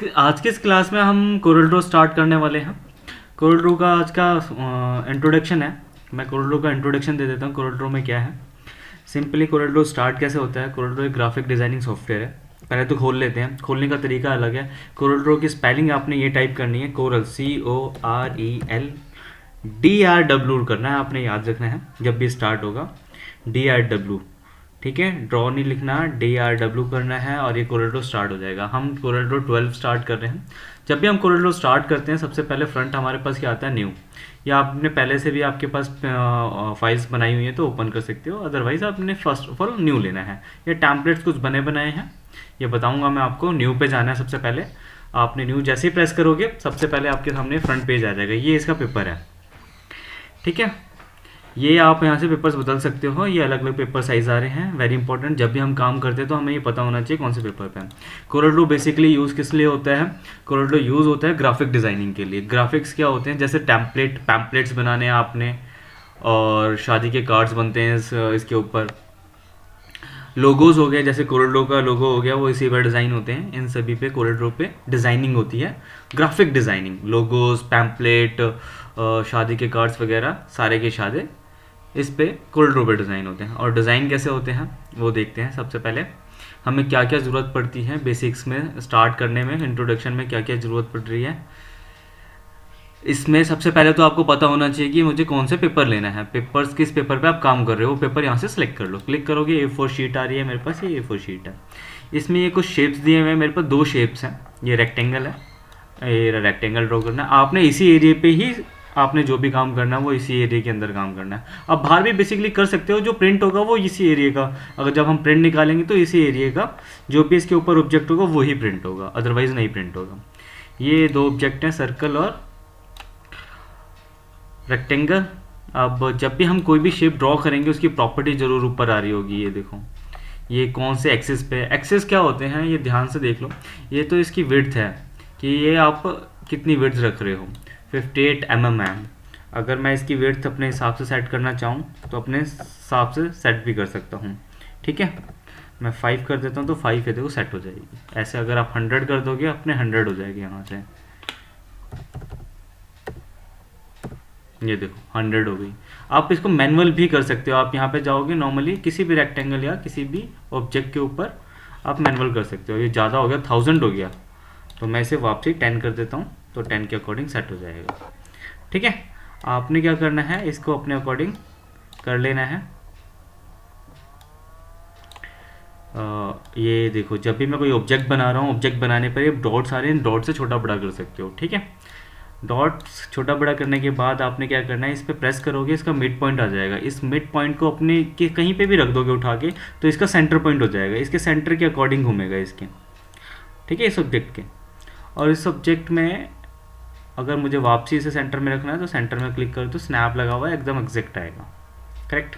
आज के इस क्लास में हम कोरल ड्रॉ स्टार्ट करने वाले हैं। कोरल ड्रॉ का आज का इंट्रोडक्शन है। मैं कोरल ड्रॉ का इंट्रोडक्शन दे देता हूँ। कोरल ड्रॉ में क्या है, सिंपली कोरल ड्रॉ स्टार्ट कैसे होता है। कोरल ड्रॉ एक ग्राफिक डिजाइनिंग सॉफ्टवेयर है। पहले तो खोल लेते हैं। खोलने का तरीका अलग है। कोरल ड्रॉ की स्पेलिंग आपने ये टाइप करनी है, कोरल COREL करना है, आपने याद रखना है जब भी स्टार्ट होगा DRW। ठीक है, ड्रॉ नहीं लिखना, DRW करना है और ये कोरल ड्रॉ स्टार्ट हो जाएगा। हम कोरल ड्रॉ 12 स्टार्ट कर रहे हैं। जब भी हम कोरल ड्रॉ स्टार्ट करते हैं सबसे पहले फ्रंट हमारे पास क्या आता है, न्यू। या आपने पहले से भी आपके पास फाइल्स बनाई हुई है तो ओपन कर सकते हो, अदरवाइज आपने फर्स्ट ऑफ ऑल न्यू लेना है। ये टैम्पलेट्स कुछ बने बनाए हैं, ये बताऊंगा मैं आपको। न्यू पे जाना है सबसे पहले। आपने न्यू जैसे ही प्रेस करोगे सबसे पहले आपके सामने फ्रंट पेज आ जाएगा। ये इसका पेपर है, ठीक है। ये आप यहाँ से पेपर्स बदल सकते हो, ये अलग अलग पेपर साइज आ रहे हैं। वेरी इंपॉर्टेंट, जब भी हम काम करते हैं तो हमें ये पता होना चाहिए कौन से पेपर पे है। कोरल ड्रॉ बेसिकली यूज़ किस लिए होता है, कोरल ड्रॉ यूज़ होता है ग्राफिक डिज़ाइनिंग के लिए। ग्राफिक्स क्या होते हैं, जैसे पैम्पलेट्स बनाने हैं आपने, और शादी के कार्ड्स बनते हैं इसके ऊपर। लोगोज हो गए, जैसे कोरल ड्रॉ का लोगो हो गया, वो इसी पर डिज़ाइन होते हैं। इन सभी पे कोरल ड्रॉ पे डिज़ाइनिंग होती है, ग्राफिक डिज़ाइनिंग। लोगोज, पैम्पलेट, शादी के कार्ड्स वगैरह सारे के सारे इस पे कोरल ड्रॉ पे डिज़ाइन होते हैं। और डिज़ाइन कैसे होते हैं वो देखते हैं। सबसे पहले हमें क्या क्या ज़रूरत पड़ती है बेसिक्स में, स्टार्ट करने में, इंट्रोडक्शन में क्या क्या ज़रूरत पड़ रही है। इसमें सबसे पहले तो आपको पता होना चाहिए कि मुझे कौन से पेपर लेना है। पेपर्स, किस पेपर पे आप काम कर रहे हो, वो पेपर यहाँ से सिलेक्ट कर लो। क्लिक करोगे, A4 शीट आ रही है मेरे पास, ये A4 शीट है। इसमें ये कुछ शेप्स दिए हुए हैं, मेरे पास 2 शेप्स हैं। ये रेक्टेंगल है, ये रेक्टेंगल ड्रॉ करना है आपने। इसी एरिया पे ही आपने जो भी काम करना है वो इसी एरिया के अंदर काम करना है। अब बाहर भी बेसिकली कर सकते हो, जो प्रिंट होगा वो इसी एरिया का। अगर जब हम प्रिंट निकालेंगे तो इसी एरिया का जो भी इसके ऊपर ऑब्जेक्ट होगा वही प्रिंट होगा, अदरवाइज नहीं प्रिंट होगा। ये 2 ऑब्जेक्ट हैं, सर्कल और रेक्टेंगल। अब जब भी हम कोई भी शेप ड्रॉ करेंगे उसकी प्रॉपर्टी जरूर ऊपर आ रही होगी। ये देखो, ये कौन से एक्सिस पे। एक्सिस क्या होते हैं ये ध्यान से देख लो। ये तो इसकी विड्थ है कि ये आप कितनी विड्थ रख रहे हो, 58 mm है। अगर मैं इसकी विड्थ अपने हिसाब से सेट करना चाहूँ तो अपने हिसाब से सेट भी कर सकता हूँ, ठीक है। मैं 5 कर देता हूँ तो 5 है, देखो सेट हो जाएगी। ऐसे अगर आप 100 कर दोगे अपने 100 हो जाएगी यहाँ से। ये देखो 100 हो गई। आप इसको मैनुअल भी कर सकते हो। आप यहाँ पे जाओगे, नॉर्मली किसी भी रेक्टेंगल या किसी भी ऑब्जेक्ट के ऊपर आप मैनुअल कर सकते हो। ये ज़्यादा हो गया, 1000 हो गया, तो मैं इसे वापसी 10 कर देता हूँ तो 10 के अकॉर्डिंग सेट हो जाएगा, ठीक है। आपने क्या करना है, इसको अपने अकॉर्डिंग कर लेना है। ये देखो, जब भी मैं कोई ऑब्जेक्ट बना रहा हूँ, ऑब्जेक्ट बनाने पर ये डॉट्स आ रहे हैं, डॉट से छोटा बड़ा कर सकते हो, ठीक है। डॉट्स छोटा बड़ा करने के बाद आपने क्या करना है, इस पर प्रेस करोगे, इसका मिड पॉइंट आ जाएगा। इस मिड पॉइंट को अपने के कहीं पे भी रख दोगे उठा के तो इसका सेंटर पॉइंट हो जाएगा। इसके सेंटर के अकॉर्डिंग घूमेगा इसके, ठीक है, इस ऑब्जेक्ट के। और इस ऑब्जेक्ट में अगर मुझे वापसी इसे सेंटर में रखना है तो सेंटर में क्लिक करो तो स्नैप लगा हुआ है, एकदम एग्जैक्ट आएगा, करेक्ट।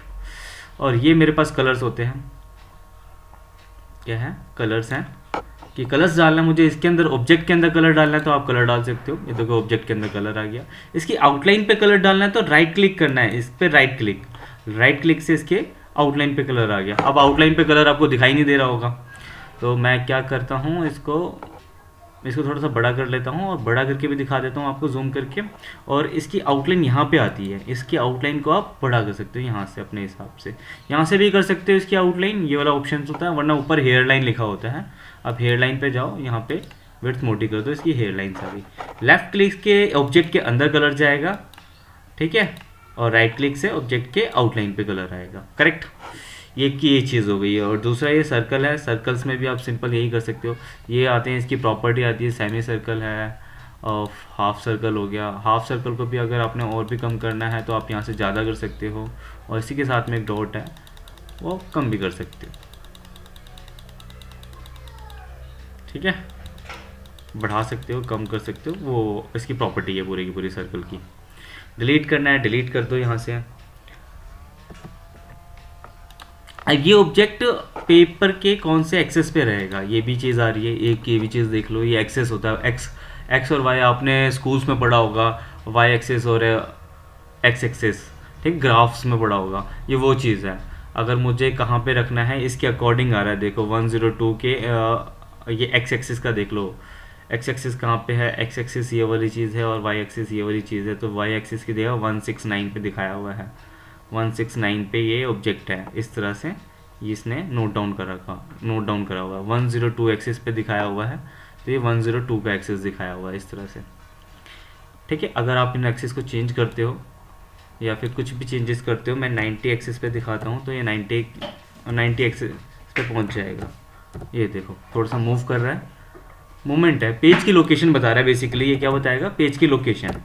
और ये मेरे पास कलर्स होते हैं, क्या है, कलर्स हैं कि कलर्स डालना है मुझे इसके अंदर, ऑब्जेक्ट के अंदर कलर डालना है तो आप कलर डाल सकते हो। ये देखो ऑब्जेक्ट के अंदर कलर आ गया। इसकी आउटलाइन पे कलर डालना है तो राइट क्लिक करना है, इस पर राइट क्लिक से इसके आउटलाइन पे कलर आ गया। अब आउटलाइन पे कलर आपको दिखाई नहीं दे रहा होगा तो मैं क्या करता हूँ, इसको थोड़ा सा बड़ा कर लेता हूँ और बड़ा करके भी दिखा देता हूँ आपको जूम करके। और इसकी आउटलाइन यहाँ पे आती है, इसकी आउटलाइन को आप बड़ा कर सकते हो यहाँ से अपने हिसाब से। यहाँ से भी कर सकते हो इसकी आउटलाइन, ये वाला ऑप्शन होता है, वरना ऊपर हेयर लाइन लिखा होता है। आप हेयर लाइन पे जाओ, यहाँ पे विड्थ मोटी कर दो, इसकी हेयर लाइन से भी। लेफ्ट क्लिक के ऑब्जेक्ट के अंदर कलर जाएगा, ठीक है, और राइट क्लिक से ऑब्जेक्ट के आउटलाइन पे कलर आएगा, करेक्ट। ये चीज़ हो गई है। और दूसरा ये सर्कल है, सर्कल्स में भी आप सिंपल यही कर सकते हो। ये आते हैं, इसकी प्रॉपर्टी आती है, सेमी सर्कल है और हाफ सर्कल हो गया। हाफ सर्कल को भी अगर आपने और भी कम करना है तो आप यहाँ से ज़्यादा कर सकते हो। और इसी के साथ में एक डॉट है, वो कम भी कर सकते हो, ठीक है, बढ़ा सकते हो, कम कर सकते हो, वो इसकी प्रॉपर्टी है पूरी की पूरी सर्कल की। डिलीट करना है, डिलीट कर दो यहाँ से। अब ये ऑब्जेक्ट पेपर के कौन से एक्सेस पे रहेगा, ये भी चीज़ आ रही है। एक ये भी चीज़ देख लो, ये एक्सेस होता है, एक्स और वाई आपने स्कूल्स में पढ़ा होगा, वाई एक्सेस और एक्स एक्सेस, ठीक, ग्राफ्स में पढ़ा होगा। ये वो चीज़ है। अगर मुझे कहाँ पे रखना है इसके अकॉर्डिंग आ रहा है, देखो 102 के ये एक्स एक्सिस का देख लो, एक्स एक्सिस कहाँ पे है, एक्स एक्सिस ये वाली चीज़ है और वाई एक्सिस ये वाली चीज़ है, तो वाई एक्सिस की जगह 169 पे दिखाया हुआ है, 169 पे ये ऑब्जेक्ट है। इस तरह से इसने नोट डाउन करा हुआ है। 102 एक्सिस पे दिखाया हुआ है, तो ये 102 पे एक्सिस दिखाया हुआ है इस तरह से। ठीक है, अगर आप इन एक्सिस को चेंज करते हो या फिर कुछ भी चेंजेस करते हो, मैं 90 एक्सिस पे दिखाता हूँ, तो ये 90 एक्सिस पे पहुँच जाएगा। ये देखो थोड़ा सा मूव कर रहा है, मूवमेंट है, पेज की लोकेशन बता रहा है बेसिकली। ये क्या बताएगा, पेज की लोकेशन।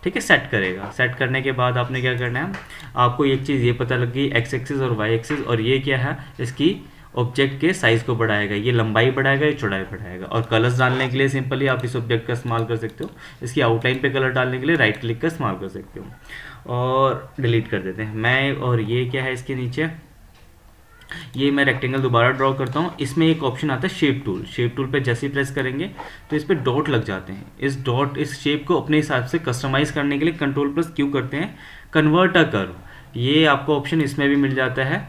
ठीक है, सेट करेगा। सेट करने के बाद आपने क्या करना है, आपको एक चीज़ ये पता लग गई, एक्स एक्सिस और वाई एक्सिस, और ये क्या है, इसकी ऑब्जेक्ट के साइज़ को बढ़ाएगा, ये लंबाई बढ़ाएगा, ये चौड़ाई बढ़ाएगा। और कलर्स डालने के लिए सिंपली आप इस ऑब्जेक्ट का इस्तेमाल कर सकते हो। इसकी आउटलाइन पे कलर डालने के लिए राइट क्लिक का इस्तेमाल कर सकते हो और डिलीट कर देते हैं मैं। और ये क्या है इसके नीचे, ये मैं रेक्टेंगल दोबारा ड्रॉ करता हूँ। इसमें एक ऑप्शन आता है शेप टूल। शेप टूल पे जैसे ही प्रेस करेंगे तो इस पर डॉट लग जाते हैं। इस शेप को अपने हिसाब से कस्टमाइज़ करने के लिए Ctrl+Q करते हैं, कन्वर्ट अ कर्व। ये आपको ऑप्शन इसमें भी मिल जाता है,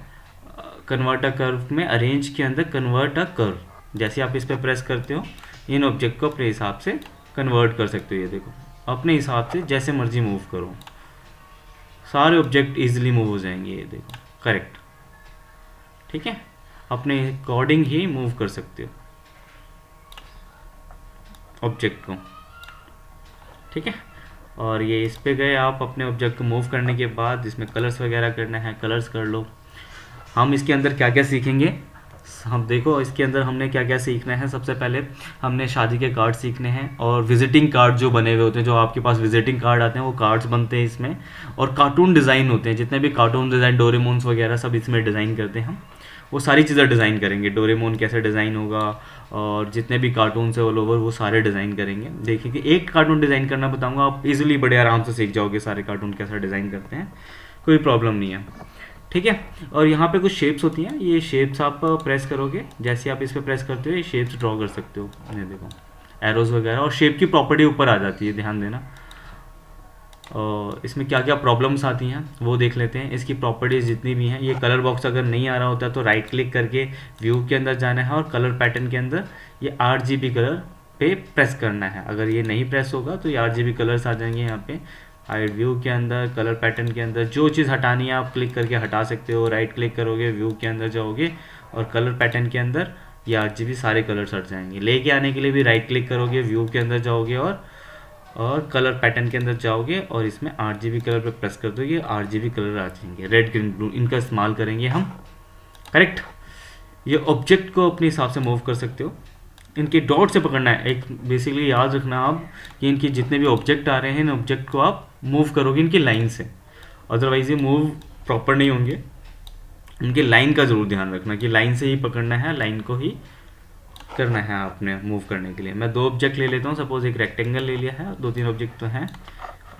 कन्वर्ट अ कर्व में अरेंज के अंदर कन्वर्ट अ कर्व। जैसे आप इस पर प्रेस करते हो, इन ऑब्जेक्ट को अपने हिसाब से कन्वर्ट कर सकते हो। ये देखो अपने हिसाब से जैसे मर्जी मूव करो, सारे ऑब्जेक्ट ईजिली मूव हो जाएंगे। ये देखो करेक्ट। ठीक है, अपने अकॉर्डिंग ही मूव कर सकते हो ऑब्जेक्ट को। ठीक है, और ये इस पे गए आप अपने ऑब्जेक्ट को मूव करने के बाद इसमें कलर्स वगैरह करना है, कलर्स कर लो। हम इसके अंदर क्या क्या सीखेंगे, हम देखो इसके अंदर हमने क्या क्या सीखना है। सबसे पहले हमने शादी के कार्ड सीखने हैं और विजिटिंग कार्ड जो बने हुए होते हैं, जो आपके पास विजिटिंग कार्ड आते हैं वो कार्ड्स बनते हैं इसमें। और कार्टून डिज़ाइन होते हैं, जितने भी कार्टून डिज़ाइन, डोरेमोन्स वगैरह सब इसमें डिज़ाइन करते हैं हम। वो सारी चीज़ें डिज़ाइन करेंगे, डोरेमोन कैसे डिज़ाइन होगा और जितने भी कार्टून्स है ऑल ओवर वो सारे डिज़ाइन करेंगे। देखिए कि एक कार्टून डिज़ाइन करना बताऊँगा, आप इजीली बड़े आराम से सीख जाओगे सारे कार्टून कैसा डिज़ाइन करते हैं, कोई प्रॉब्लम नहीं है। ठीक है, और यहाँ पे कुछ शेप्स होती हैं, ये शेप्स आप प्रेस करोगे, जैसे आप इस पर प्रेस करते हो ये शेप्स ड्रॉ कर सकते हो। ये देखो एरोज वगैरह, और शेप की प्रॉपर्टी ऊपर आ जाती है, ध्यान देना। और इसमें क्या क्या प्रॉब्लम्स आती हैं वो देख लेते हैं। इसकी प्रॉपर्टीज़ जितनी भी हैं, ये कलर बॉक्स अगर नहीं आ रहा होता तो राइट क्लिक करके व्यू के अंदर जाना है और कलर पैटर्न के अंदर ये RGB कलर पे प्रेस करना है। अगर ये नहीं प्रेस होगा तो ये RGB कलर्स आ जाएंगे यहाँ पे हाइड व्यू के अंदर, कलर पैटर्न के अंदर। जो चीज़ हटानी है आप क्लिक करके हटा सकते हो, राइट क्लिक करोगे व्यू के अंदर जाओगे और कलर पैटर्न के अंदर ये RGB सारे कलर्स हट जाएंगे। लेके आने के लिए भी राइट क्लिक करोगे, व्यू के अंदर जाओगे और कलर पैटर्न के अंदर जाओगे और इसमें RGB कलर पे प्रेस कर दोगे, RGB कलर आ जाएंगे, रेड ग्रीन ब्लू, इनका इस्तेमाल करेंगे हम। करेक्ट, ये ऑब्जेक्ट को अपने हिसाब से मूव कर सकते हो। इनके डॉट से पकड़ना है, एक बेसिकली याद रखना आप कि इनके जितने भी ऑब्जेक्ट आ रहे हैं इन ऑब्जेक्ट को आप मूव करोगे इनकी लाइन से, अदरवाइज ये मूव प्रॉपर नहीं होंगे। इनके लाइन का ज़रूर ध्यान रखना कि लाइन से ही पकड़ना है, लाइन को ही करना है आपने मूव करने के लिए। मैं दो ऑब्जेक्ट ले लेता हूँ, सपोज एक रेक्टेंगल ले लिया है, दो तीन ऑब्जेक्ट तो हैं,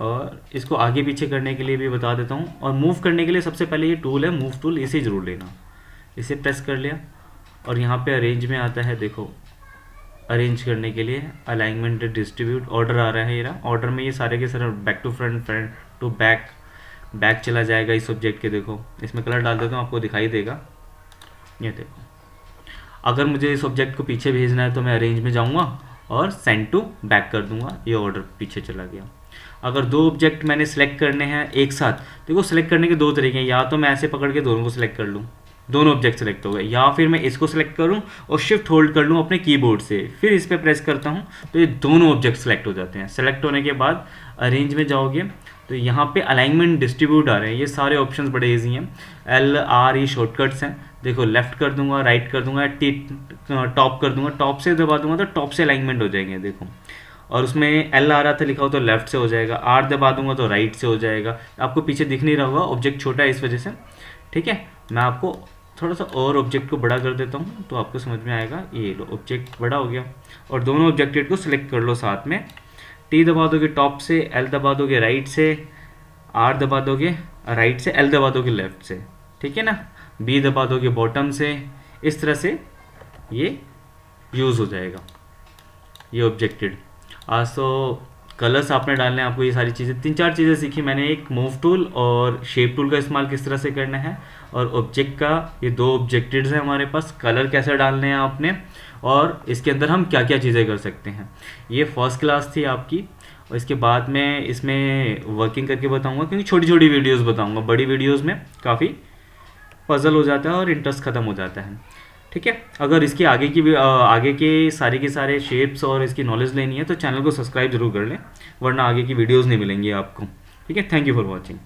और इसको आगे पीछे करने के लिए भी बता देता हूँ। और मूव करने के लिए सबसे पहले ये टूल है मूव टूल, इसे ज़रूर लेना। इसे प्रेस कर लिया और यहाँ पे अरेंज में आता है, देखो अरेंज करने के लिए अलाइनमेंट, डिस्ट्रीब्यूट, ऑर्डर आ रहा है। ये रहा ऑर्डर में, ये सारे के सारे back to front, front to back चला जाएगा इस ऑब्जेक्ट के। देखो इसमें कलर डाल देता हूँ, आपको दिखाई देगा। ये देखो, अगर मुझे इस ऑब्जेक्ट को पीछे भेजना है तो मैं अरेंज में जाऊँगा और सेंड टू बैक कर दूंगा, ये ऑर्डर पीछे चला गया। अगर दो ऑब्जेक्ट मैंने सेलेक्ट करने हैं एक साथ, देखो सेलेक्ट करने के दो तरीके हैं, या तो मैं ऐसे पकड़ के दोनों को सिलेक्ट कर लूँ, दोनों ऑब्जेक्ट सेलेक्ट हो गए, या फिर मैं इसको सेलेक्ट करूं और शिफ्ट होल्ड कर लूं अपने कीबोर्ड से, फिर इस पर प्रेस करता हूं तो ये दोनों ऑब्जेक्ट सेलेक्ट हो जाते हैं। सेलेक्ट होने के बाद अरेंज में जाओगे तो यहाँ पे अलाइनमेंट, डिस्ट्रीब्यूट आ रहे हैं। ये सारे ऑप्शंस बड़े इजी हैं, LRE शॉर्टकट्स हैं। देखो लेफ्ट कर दूंगा, राइट कर दूंगा, टॉप कर दूंगा, टॉप से दबा दूंगा तो टॉप से अलाइनमेंट हो जाएंगे। देखो, और उसमें L आ रहा था लिखा हो तो लेफ्ट से हो जाएगा, R दबा दूंगा तो राइट से हो जाएगा। आपको पीछे दिख नहीं रहा होगा, ऑब्जेक्ट छोटा है इस वजह से। ठीक है, मैं आपको थोड़ा सा और ऑब्जेक्ट को बड़ा कर देता हूँ तो आपको समझ में आएगा। ये लो ऑब्जेक्ट बड़ा हो गया और दोनों ऑब्जेक्ट को सिलेक्ट कर लो साथ में। T दबा दोगे टॉप से, L दबा दोगे राइट से, R दबा दोगे राइट से, L दबा दोगे लेफ्ट से, ठीक है ना। B दबा दोगे बॉटम से। इस तरह से ये यूज़ हो जाएगा ये ऑब्जेक्टेड। सो कलर्स आपने डालने हैं, आपको ये सारी चीज़ें 3-4 चीज़ें सीखी मैंने। एक मूव टूल और शेप टूल का इस्तेमाल किस तरह से करना है, और ऑब्जेक्ट का ये 2 ऑब्जेक्टिव्स हैं हमारे पास, कलर कैसे डालने हैं आपने, और इसके अंदर हम क्या क्या चीज़ें कर सकते हैं। ये फर्स्ट क्लास थी आपकी, और इसके बाद मैं इसमें वर्किंग करके बताऊंगा, क्योंकि छोटी छोटी वीडियोस बताऊंगा, बड़ी वीडियोस में काफ़ी पजल हो जाता है और इंटरेस्ट ख़त्म हो जाता है। ठीक है, अगर इसकी आगे की आगे के सारे शेप्स और इसकी नॉलेज लेनी है तो चैनल को सब्सक्राइब जरूर कर लें, वरना आगे की वीडियोस नहीं मिलेंगी आपको। ठीक है, थैंक यू फॉर वॉचिंग।